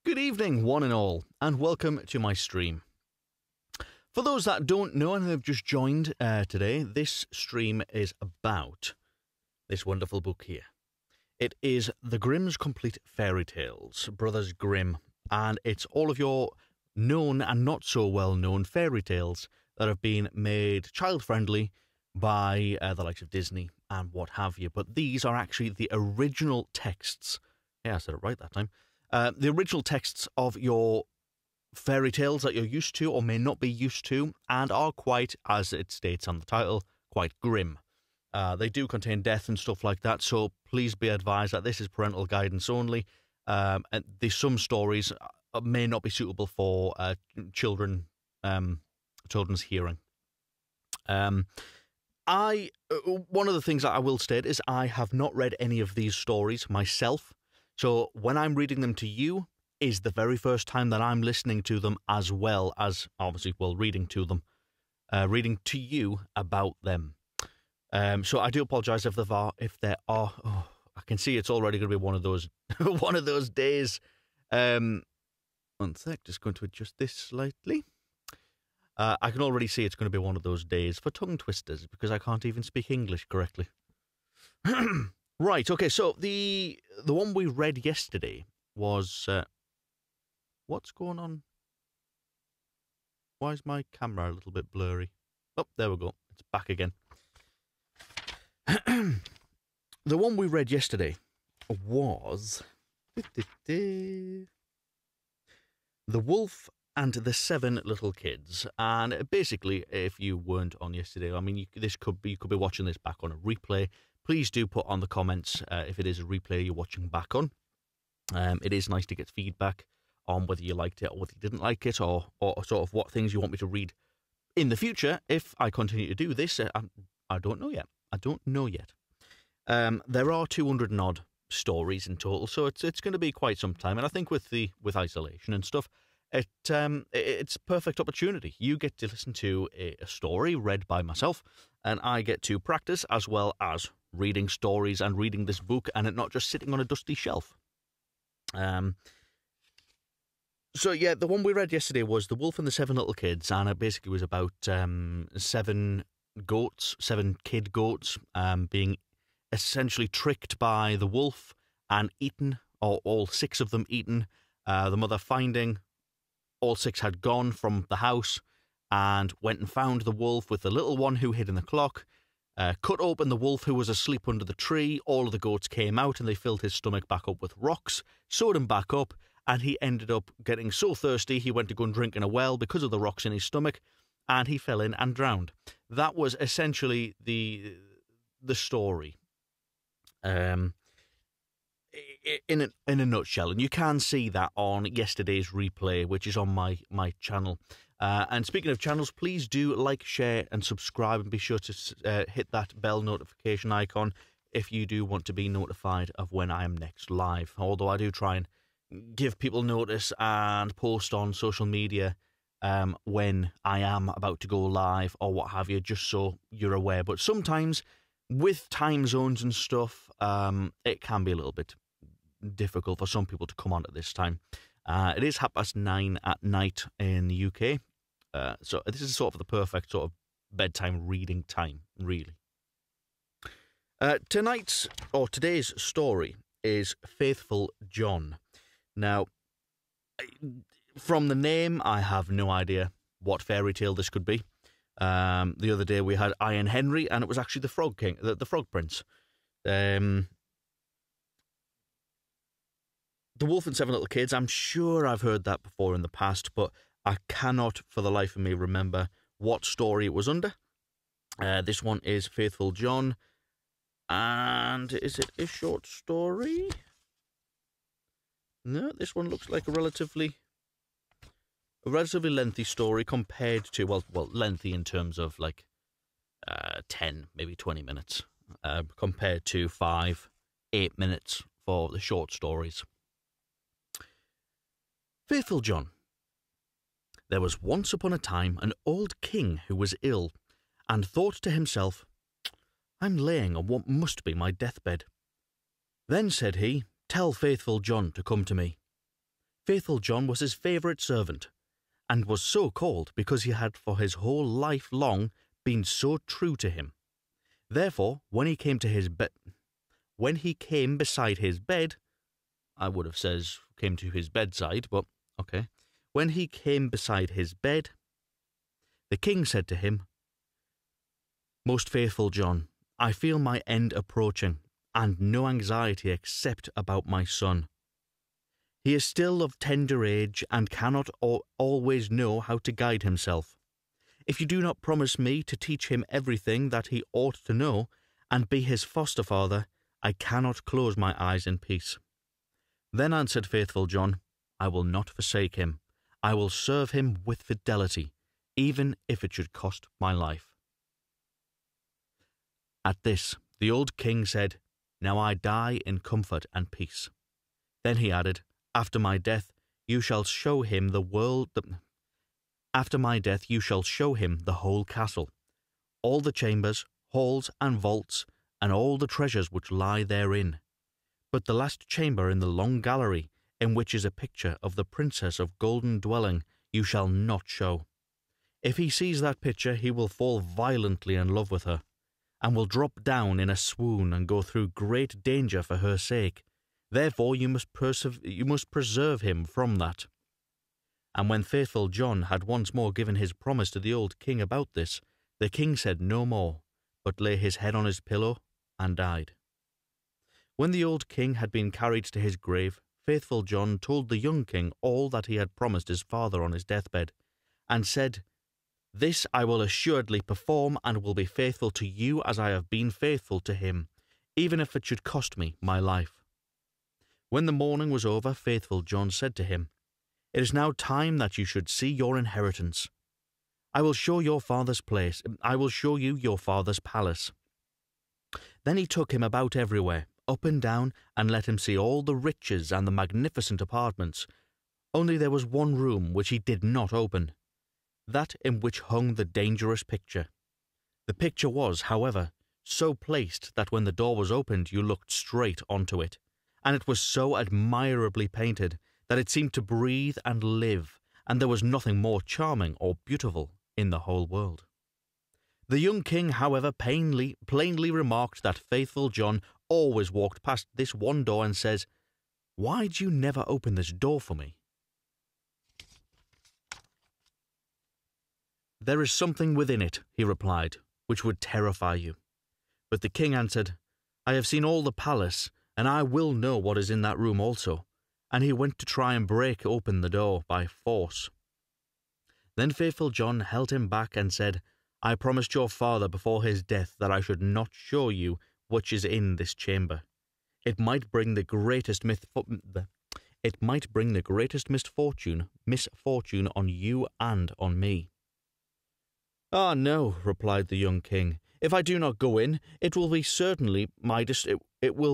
Good evening, one and all, and welcome to my stream. For those that don't know and have just joined today, this stream is about this wonderful book here. It is The Grimm's Complete Fairy Tales, Brothers Grimm, and it's all of your known and not so well known fairy tales that have been made child-friendly by the likes of Disney and what have you. But these are actually the original texts. Yeah, I said it right that time. The original texts of your fairy tales that you're used to or may not be used to, and are quite, as it states on the title, quite grim. They do contain death and stuff like that, so please be advised that this is parental guidance only. And some stories may not be suitable for children's hearing. One of the things that I will state is I have not read any of these stories myself. So when I'm reading them to you is the very first time that I'm listening to them, as well as, obviously, reading to them, reading to you about them. So I do apologise if there are. Oh, I can see it's already going to be one of those one of those days. 1 sec, just going to adjust this slightly. I can already see it's going to be one of those days for tongue twisters because I can't even speak English correctly. Right, okay, so the one we read yesterday was... what's going on? Why is my camera a little bit blurry? Oh, there we go. It's back again. The one we read yesterday was... The Wolf and the Seven Little Kids. And basically, if you weren't on yesterday, I mean, you could be watching this back on a replay. Please do put on the comments if it is a replay you're watching back on. It is nice to get feedback on whether you liked it or whether you didn't like it, or sort of what things you want me to read in the future if I continue to do this. I don't know yet. There are 200 and odd stories in total, so it's going to be quite some time. And I think with isolation and stuff, it's a perfect opportunity. You get to listen to a story read by myself, and I get to practice as well as reading stories and reading this book, and it not just sitting on a dusty shelf. So yeah, the one we read yesterday was The Wolf and the Seven Little Kids, and it basically was about 7 kid goats, being essentially tricked by the wolf and eaten, or all 6 of them eaten. The mother finding all 6 had gone from the house and went and found the wolf with the little one who hid in the clock, cut open the wolf who was asleep under the tree. All of the goats came out and they filled his stomach back up with rocks, sewed him back up, and he ended up getting so thirsty he went to go and drink in a well because of the rocks in his stomach, and he fell in and drowned. That was essentially the story. In a nutshell, and you can see that on yesterday's replay, which is on my channel. And speaking of channels, please do like, share, and subscribe, and be sure to hit that bell notification icon if you do want to be notified of when I am next live. Although I do try and give people notice and post on social media when I am about to go live or what have you, just so you're aware. But sometimes with time zones and stuff, it can be a little bit difficult for some people to come on at this time. It is 9:30 at night in the UK, so this is sort of the perfect sort of bedtime reading time, really. Today's story is Faithful John. Now, from the name, I have no idea what fairy tale this could be. The other day we had Iron Henry, and it was actually the Frog King, the Frog Prince. The Wolf and Seven Little Kids, I'm sure I've heard that before in the past, but I cannot for the life of me remember what story it was under. This one is Faithful John, and is it a short story? No, this one looks like a relatively lengthy story compared to, well, lengthy in terms of like 10, maybe 20 minutes, compared to 5-8 minutes for the short stories. Faithful John. There was once upon a time an old king who was ill, and thought to himself, "I'm laying on what must be my deathbed." Then said he, "Tell Faithful John to come to me." Faithful John was his favourite servant, and was so called because he had for his whole life long been so true to him. Therefore, when he came beside his bed, I would have says came to his bedside, but okay. When he came beside his bed, the king said to him, "Most faithful John, I feel my end approaching, and no anxiety except about my son. He is still of tender age, and cannot always know how to guide himself. If you do not promise me to teach him everything that he ought to know, and be his foster father, I cannot close my eyes in peace." Then answered faithful John, "I will not forsake him. I will serve him with fidelity, even if it should cost my life." At this, the old king said, "Now I die in comfort and peace." Then he added, "After my death, you shall show him the whole castle, all the chambers, halls, and vaults, and all the treasures which lie therein. But the last chamber in the long gallery, in which is a picture of the Princess of Golden Dwelling, you shall not show. If he sees that picture, he will fall violently in love with her, and will drop down in a swoon and go through great danger for her sake. Therefore you must preserve him from that." And when faithful John had once more given his promise to the old king about this, the king said no more, but lay his head on his pillow and died. When the old king had been carried to his grave, faithful John told the young king all that he had promised his father on his deathbed, and said, "This I will assuredly perform, and will be faithful to you as I have been faithful to him, even if it should cost me my life." When the mourning was over, faithful John said to him, "It is now time that you should see your inheritance. I will show you your father's palace." Then he took him about everywhere, up and down, and let him see all the riches and the magnificent apartments. Only there was one room which he did not open, that in which hung the dangerous picture. The picture was, however, so placed that when the door was opened you looked straight onto it, and it was so admirably painted that it seemed to breathe and live, and there was nothing more charming or beautiful in the whole world. The young king, however, plainly remarked that faithful John always walked past this one door and says, "Why do you never open this door for me?" "There is something within it," he replied, "which would terrify you." But the king answered, "I have seen all the palace, and I will know what is in that room also." And he went to try and break open the door by force. Then faithful John held him back and said, "I promised your father before his death that I should not show you which is in this chamber. It might bring the greatest misfortune on you and on me." "Ah, no," replied the young king. "If I do not go in, it will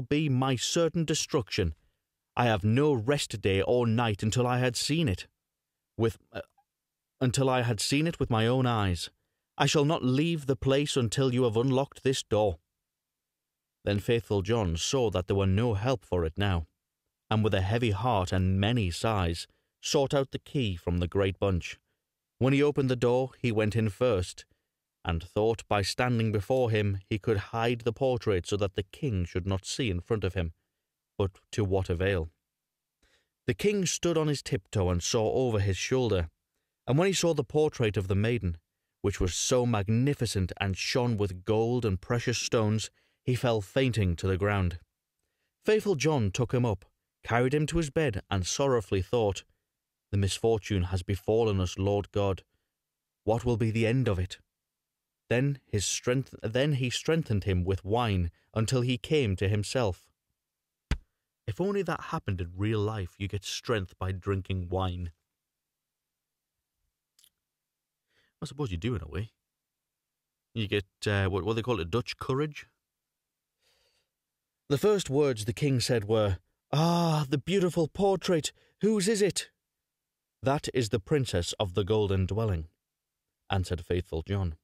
be my certain destruction. I have no rest day or night until I had seen it with my own eyes. I shall not leave the place until you have unlocked this door." Then faithful John saw that there were no help for it now, and with a heavy heart and many sighs, sought out the key from the great bunch. When he opened the door, he went in first, and thought by standing before him he could hide the portrait so that the king should not see in front of him. But to what avail? The king stood on his tiptoe and saw over his shoulder, and when he saw the portrait of the maiden, which was so magnificent and shone with gold and precious stones, he fell fainting to the ground. Faithful John took him up, carried him to his bed, and sorrowfully thought, "The misfortune has befallen us, Lord God. What will be the end of it?" Then he strengthened him with wine until he came to himself. If only that happened in real life, you get strength by drinking wine. I suppose you do in a way. You get, what they call it, Dutch courage. The first words the king said were, "Ah, the beautiful portrait! Whose is it?" "That is the Princess of the Golden Dwelling," answered faithful John.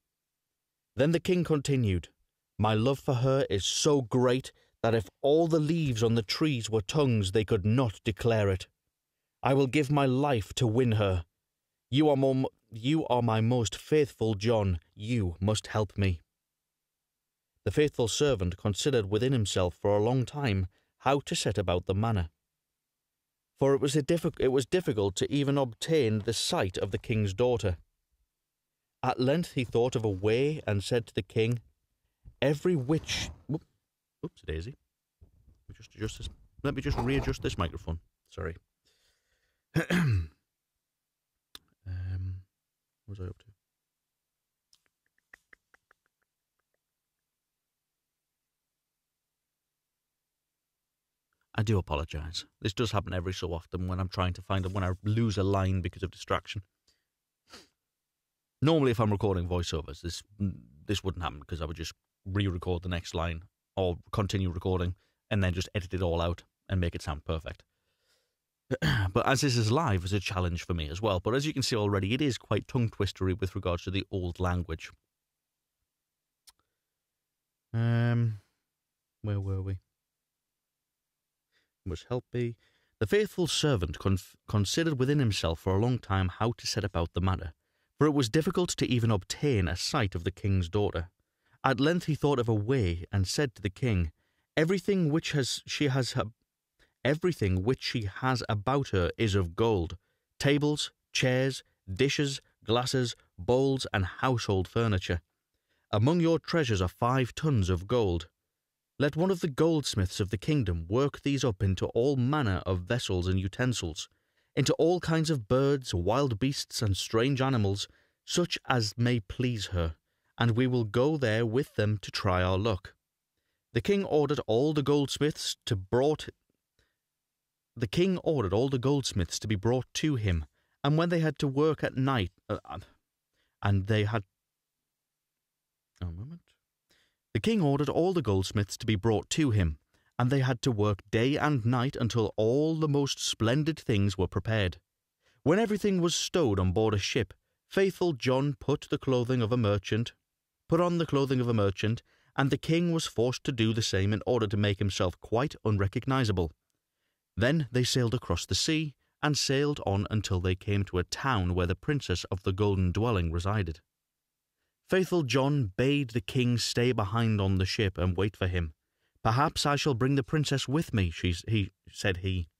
Then the king continued, "My love for her is so great that if all the leaves on the trees were tongues, they could not declare it. I will give my life to win her. You are my most faithful John. You must help me." The faithful servant considered within himself for a long time how to set about the matter, for it was difficult to even obtain the sight of the king's daughter. At length he thought of a way and said to the king, "Every witch..." Oops, daisy. Let me just readjust this microphone. Sorry. What was I up to? I do apologise. This does happen every so often when I'm trying to find it, when I lose a line because of distraction. Normally, if I'm recording voiceovers, this wouldn't happen because I would just re-record the next line or continue recording and then just edit it all out and make it sound perfect. But as this is live, it's a challenge for me as well. But as you can see already, it is quite tongue-twistery with regards to the old language. Where were we? Must help me. The faithful servant considered within himself for a long time how to set about the matter, for it was difficult to even obtain a sight of the king's daughter. At length he thought of a way and said to the king, Everything which she has about her is of gold: tables, chairs, dishes, glasses, bowls, and household furniture. Among your treasures are 5 tons of gold. Let one of the goldsmiths of the kingdom work these up into all manner of vessels and utensils, into all kinds of birds, wild beasts, and strange animals, such as may please her, and we will go there with them to try our luck. The king ordered all the goldsmiths to be brought to him, and when they had to work at night, The king ordered all the goldsmiths to be brought to him, and they had to work day and night until all the most splendid things were prepared. When everything was stowed on board a ship, faithful John put on the clothing of a merchant, and the king was forced to do the same in order to make himself quite unrecognizable. Then they sailed across the sea, and sailed on until they came to a town where the princess of the golden dwelling resided. Faithful John bade the king stay behind on the ship and wait for him. Perhaps I shall bring the princess with me, said he.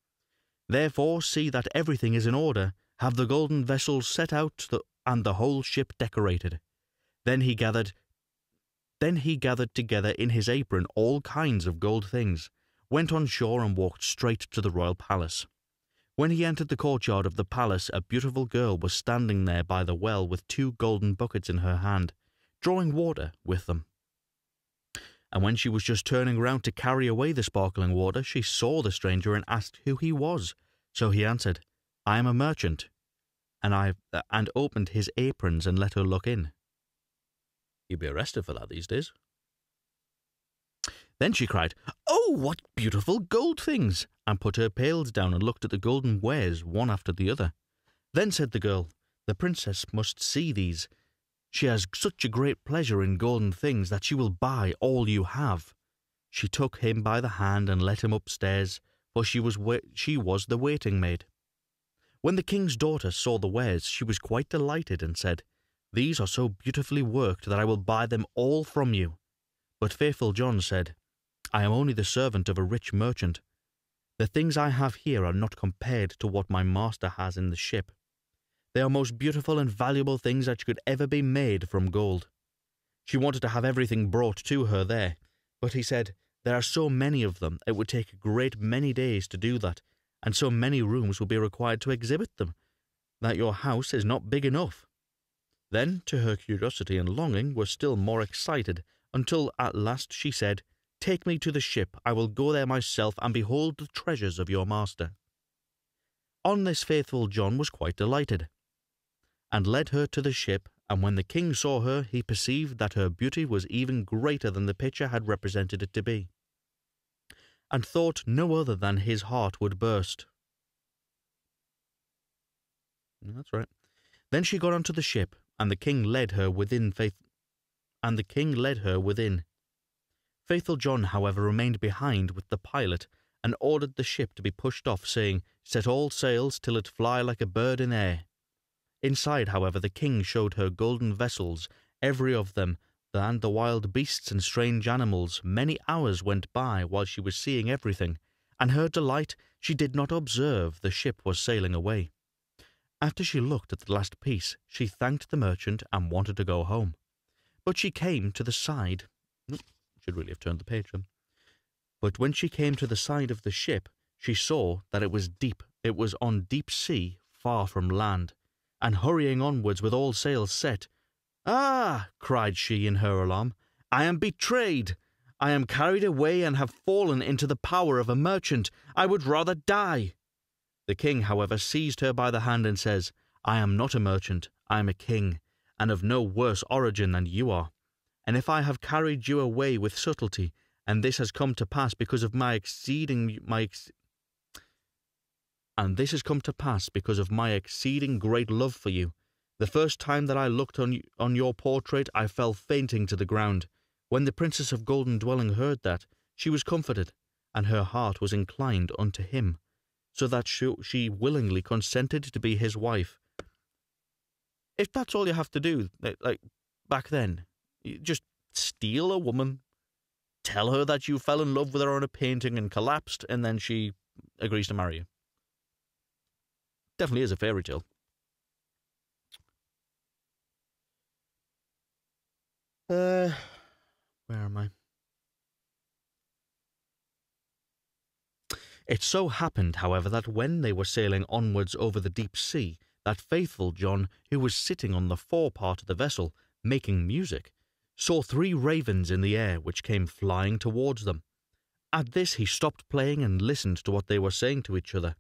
Therefore see that everything is in order, have the golden vessels set out and the whole ship decorated. Then he gathered together in his apron all kinds of gold things, went on shore and walked straight to the royal palace. When he entered the courtyard of the palace, a beautiful girl was standing there by the well with 2 golden buckets in her hand, drawing water with them. And when she was just turning round to carry away the sparkling water, she saw the stranger and asked who he was. So he answered, I am a merchant, and opened his aprons and let her look in. You'd be arrested for that these days. Then she cried, Oh, what beautiful gold things! And put her pails down and looked at the golden wares one after the other. Then said the girl, The princess must see these. She has such a great pleasure in golden things that she will buy all you have. She took him by the hand and led him upstairs, for she was the waiting maid. When the king's daughter saw the wares, she was quite delighted and said, These are so beautifully worked that I will buy them all from you. But faithful John said, I am only the servant of a rich merchant. The things I have here are not compared to what my master has in the ship. They are most beautiful and valuable things that could ever be made from gold. She wanted to have everything brought to her there, but he said, There are so many of them, it would take a great many days to do that, and so many rooms will be required to exhibit them, that your house is not big enough. Then, to her curiosity and longing, were still more excited, until at last she said, Take me to the ship, I will go there myself and behold the treasures of your master. On this faithful John was quite delighted, and led her to the ship, and when the king saw her, he perceived that her beauty was even greater than the picture had represented it to be, and thought no other than his heart would burst. That's right. Then she got onto the ship, and the king led her within. Faithful John, however, remained behind with the pilot, and ordered the ship to be pushed off, saying, "Set all sails till it fly like a bird in air." Inside, however, the king showed her golden vessels, every of them, and the wild beasts and strange animals. Many hours went by while she was seeing everything, and her delight she did not observe the ship was sailing away. After she looked at the last piece, she thanked the merchant and wanted to go home. But she came to the side. Should really have turned the page then. But when she came to the side of the ship, she saw that it was deep. It was on deep sea, far from land, and hurrying onwards with all sails set. "Ah!" cried she in her alarm, "I am betrayed! I am carried away and have fallen into the power of a merchant. I would rather die." The king, however, seized her by the hand and says, "I am not a merchant, I am a king, and of no worse origin than you are. And if I have carried you away with subtlety, and this has come to pass because of my exceeding great love for you. The first time that I looked on your portrait, I fell fainting to the ground. When the Princess of Golden Dwelling heard that, she was comforted, and her heart was inclined unto him, so that she willingly consented to be his wife." If that's all you have to do, like back then, you just steal a woman, tell her that you fell in love with her on a painting and collapsed, and then she agrees to marry you. Definitely is a fairy tale. Where am I? It so happened, however, that when they were sailing onwards over the deep sea, that faithful John, who was sitting on the forepart of the vessel, making music, saw 3 ravens in the air, which came flying towards them. At this he stopped playing and listened to what they were saying to each other.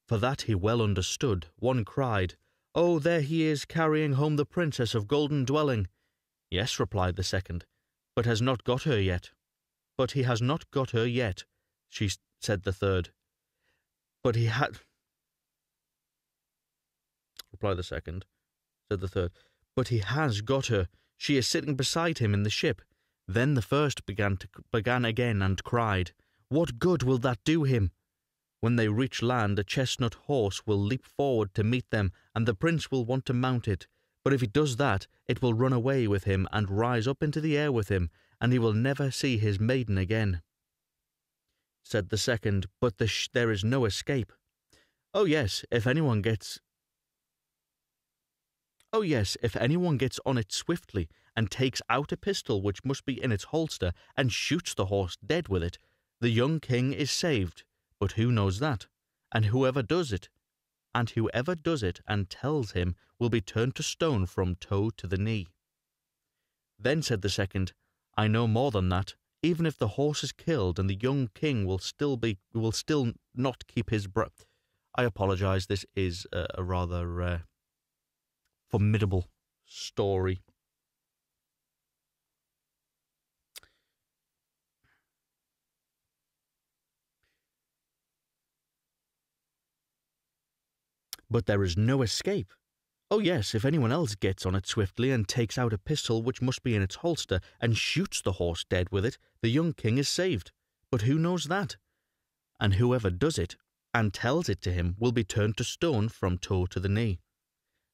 For that he well understood, one cried, "Oh, there he is, carrying home the Princess of Golden Dwelling." "Yes," replied the second, "but has not got her yet." "But he has not got her yet," said the third. "But he had," replied the second, said the third, "but he has got her. She is sitting beside him in the ship." Then the first began again and cried, "What good will that do him? When they reach land, a chestnut horse will leap forward to meet them, and the prince will want to mount it. But if he does that, it will run away with him and rise up into the air with him, and he will never see his maiden again." Said the second, "But there is no escape." Oh yes, if anyone gets on it swiftly, and takes out a pistol which must be in its holster, and shoots the horse dead with it, the young king is saved. But who knows that? And whoever does it and tells him will be turned to stone from toe to the knee. Then said the second, "I know more than that. Even if the horse is killed, and the young king will still not keep his breath." I apologize. This is a rather formidable story. But there is no escape. Oh yes, if anyone else gets on it swiftly and takes out a pistol which must be in its holster and shoots the horse dead with it, the young king is saved. But who knows that? And whoever does it and tells it to him will be turned to stone from toe to the knee.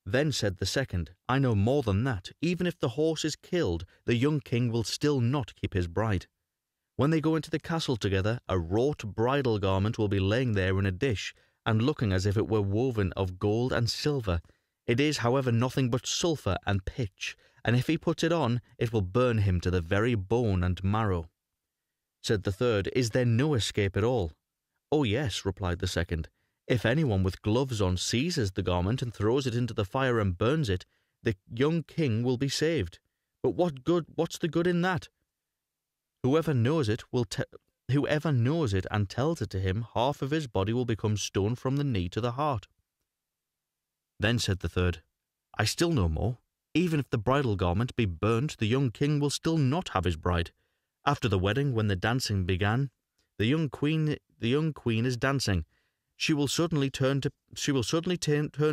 Then said the second, "I know more than that. Even if the horse is killed, the young king will still not keep his bride. When they go into the castle together, a wrought bridal garment will be laying there in a dish, and looking as if it were woven of gold and silver. It is, however, nothing but sulphur and pitch, and if he puts it on, it will burn him to the very bone and marrow." Said the third, "Is there no escape at all?" "Oh yes," replied the second. "If anyone with gloves on seizes the garment and throws it into the fire and burns it, the young king will be saved. But what's the good in that? Whoever knows it and tells it to him, half of his body will become stone from the knee to the heart." Then said the third, "I still know more. Even if the bridal garment be burnt, the young king will still not have his bride. After the wedding, when the dancing began, the young queen is dancing. She will suddenly turn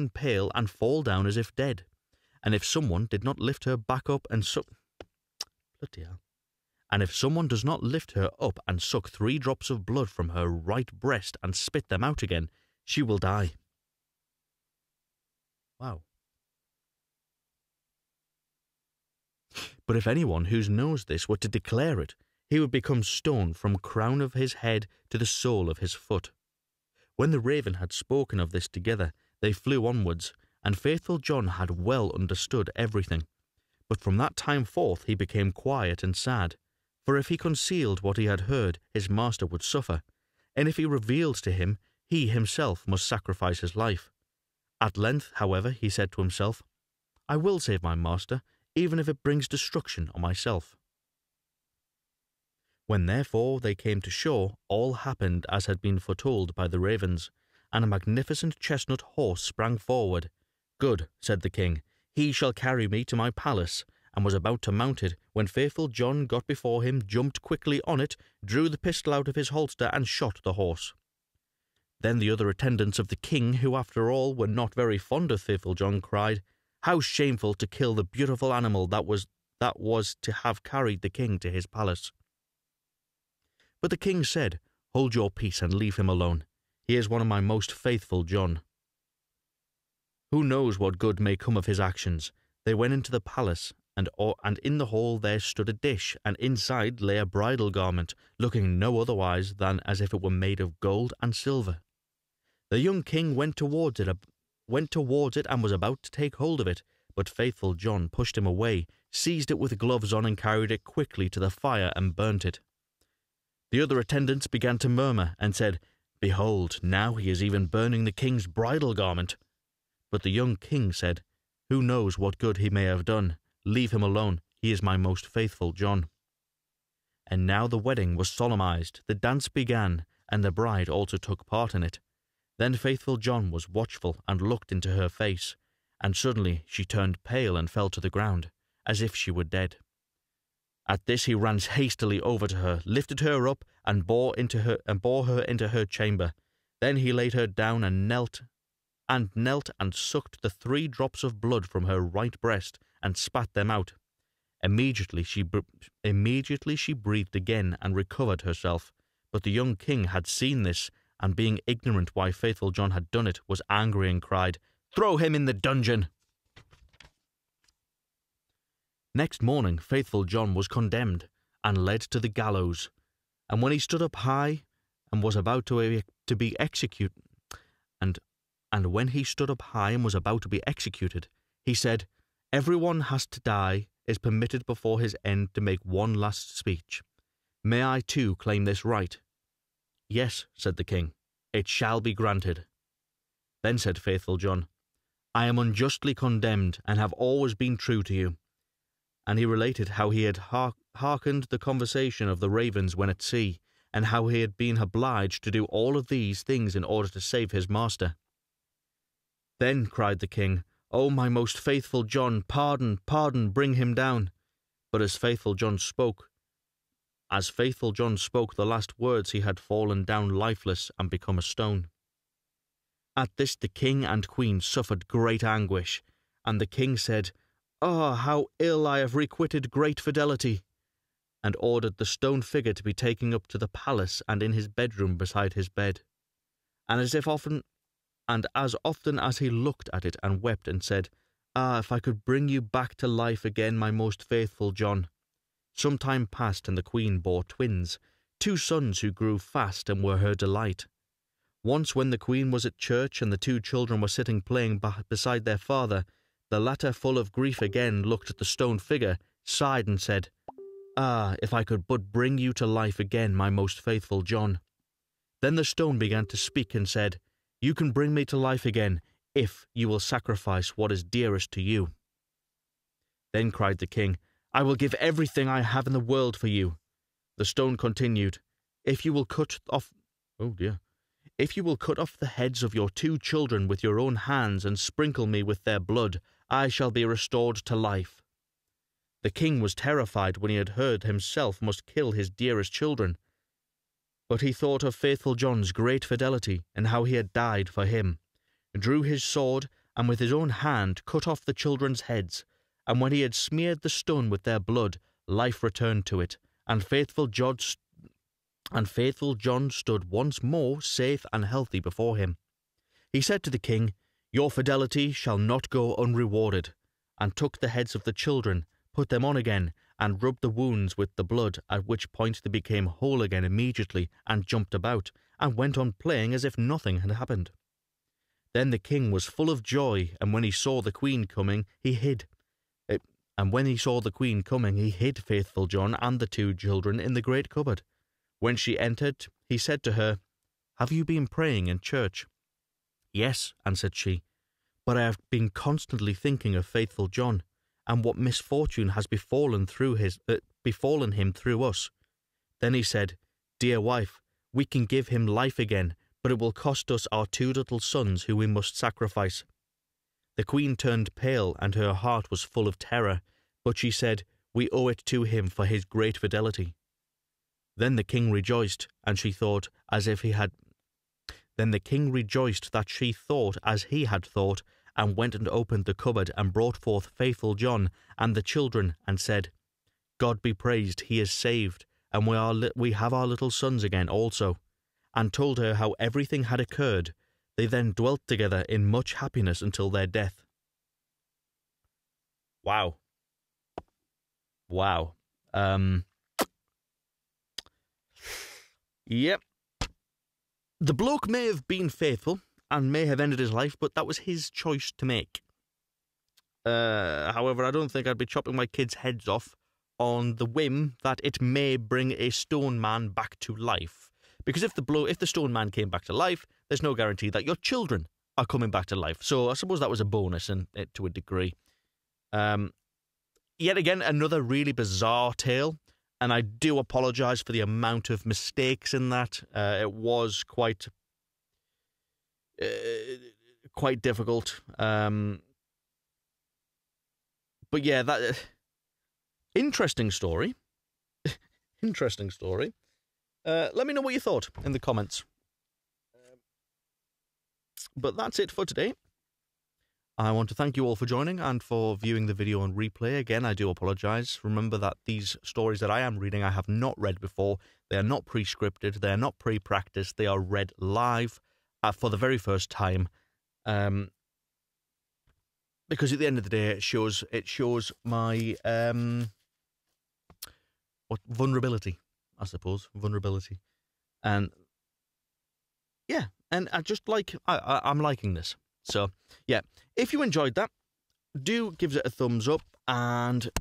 pale and fall down as if dead. And if someone did not lift her back up bloody hell. and if someone does not lift her up and suck 3 drops of blood from her right breast and spit them out again, she will die." Wow. "But if anyone who knows this were to declare it, he would become stone from crown of his head to the sole of his foot." When the raven had spoken of this together, they flew onwards, and faithful John had well understood everything. But from that time forth he became quiet and sad, for if he concealed what he had heard, his master would suffer, and if he revealed to him, he himself must sacrifice his life. At length, however, he said to himself, "I will save my master, even if it brings destruction on myself." When therefore they came to shore, all happened as had been foretold by the ravens, and a magnificent chestnut horse sprang forward. "Good," said the king, "he shall carry me to my palace," and was about to mount it, when faithful John got before him, jumped quickly on it, drew the pistol out of his holster, and shot the horse. Then the other attendants of the king, who after all were not very fond of faithful John, cried, "How shameful to kill the beautiful animal that was to have carried the king to his palace." But the king said, "Hold your peace and leave him alone. He is one of my most faithful John. Who knows what good may come of his actions?" They went into the palace, and in the hall there stood a dish, and inside lay a bridal garment, looking no otherwise than as if it were made of gold and silver. The young king went towards it and was about to take hold of it, but faithful John pushed him away, seized it with gloves on, and carried it quickly to the fire and burnt it. The other attendants began to murmur, and said, "Behold, now he is even burning the king's bridal garment." But the young king said, "Who knows what good he may have done? Leave him alone. He is my most faithful John." And now the wedding was solemnized, the dance began, and the bride also took part in it. Then faithful John was watchful and looked into her face, and suddenly she turned pale and fell to the ground, as if she were dead. At this he ran hastily over to her, lifted her up, and bore her into her chamber. Then he laid her down and knelt and sucked the 3 drops of blood from her right breast and spat them out. Immediately she breathed again and recovered herself. But the young king had seen this, and being ignorant why faithful John had done it, was angry and cried, "Throw him in the dungeon!" Next morning faithful John was condemned and led to the gallows. And when he stood up high and was about to be executed, he said, "Everyone has to die, is permitted before his end to make one last speech. May I too claim this right?" "Yes," said the king, "it shall be granted." Then said faithful John, "I am unjustly condemned, and have always been true to you." And he related how he had hearkened the conversation of the ravens when at sea, and how he had been obliged to do all of these things in order to save his master. Then cried the king, "O my most faithful John, pardon, pardon, bring him down." But as faithful John spoke the last words, he had fallen down lifeless and become a stone. At this the king and queen suffered great anguish, and the king said, "Ah, how ill I have requited great fidelity," and ordered the stone figure to be taken up to the palace and in his bedroom beside his bed. And as often as he looked at it and wept and said, "Ah, if I could bring you back to life again, my most faithful John." Some time passed, and the queen bore twins, 2 sons who grew fast and were her delight. Once when the queen was at church and the 2 children were sitting playing beside their father, the latter, full of grief again, looked at the stone figure, sighed, and said, "Ah, if I could but bring you to life again, my most faithful John." Then the stone began to speak and said, "You can bring me to life again, if you will sacrifice what is dearest to you." Then cried the king, "I will give everything I have in the world for you." The stone continued, If you will cut off the heads of your 2 children with your own hands and sprinkle me with their blood, I shall be restored to life." The king was terrified when he had heard himself must kill his dearest children. But he thought of faithful John's great fidelity and how he had died for him, drew his sword, and with his own hand cut off the children's heads. And when he had smeared the stone with their blood, life returned to it, and faithful John stood once more safe and healthy before him. He said to the king, "Your fidelity shall not go unrewarded," and took the heads of the children, put them on again, and rubbed the wounds with the blood, at which point they became whole again immediately, and jumped about, and went on playing as if nothing had happened. Then the king was full of joy, and when he saw the queen coming, he hid. He hid Faithful John and the 2 children in the great cupboard. When she entered, he said to her, "Have you been praying in church?" "Yes," answered she, "but I have been constantly thinking of Faithful John, and what misfortune has befallen him through us." Then he said, "Dear wife, we can give him life again, but it will cost us our 2 little sons who we must sacrifice." The queen turned pale, and her heart was full of terror, but she said, "We owe it to him for his great fidelity." Then the king rejoiced, that she thought as he had thought, and went and opened the cupboard, and brought forth Faithful John and the children, and said, "God be praised, he is saved, and we have our little sons again also," and told her how everything had occurred. They then dwelt together in much happiness until their death. Wow. Yep. The bloke may have been faithful and may have ended his life, but that was his choice to make. However, I don't think I'd be chopping my kids' heads off on the whim that it may bring a stone man back to life. Because if the stone man came back to life, there's no guarantee that your children are coming back to life. So I suppose that was a bonus to a degree. Yet again, another really bizarre tale, and I do apologise for the amount of mistakes in that. It was quite difficult. But yeah, that interesting story. Interesting story. Let me know what you thought in the comments. But that's it for today. I want to thank you all for joining and for viewing the video on replay. Again, I do apologise. Remember that these stories that I am reading I have not read before. They are not pre-scripted. They are not pre-practiced. They are read live for the very first time. Because at the end of the day, it shows my vulnerability, I suppose. Vulnerability. And yeah, and I just I'm liking this. So, yeah, if you enjoyed that, do give it a thumbs up and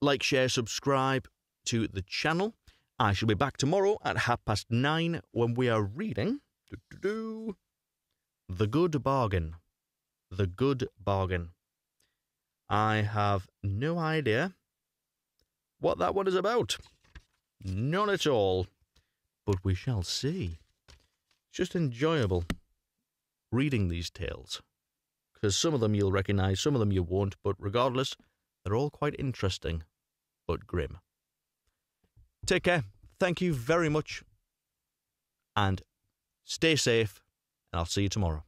like, share, subscribe to the channel. I shall be back tomorrow at 9:30 when we are reading The Good Bargain. The Good Bargain. I have no idea what that one is about. None at all. But we shall see. It's just enjoyable reading these tales, because some of them you'll recognise, some of them you won't, but regardless, they're all quite interesting, but grim. Take care, thank you very much, and stay safe, and I'll see you tomorrow.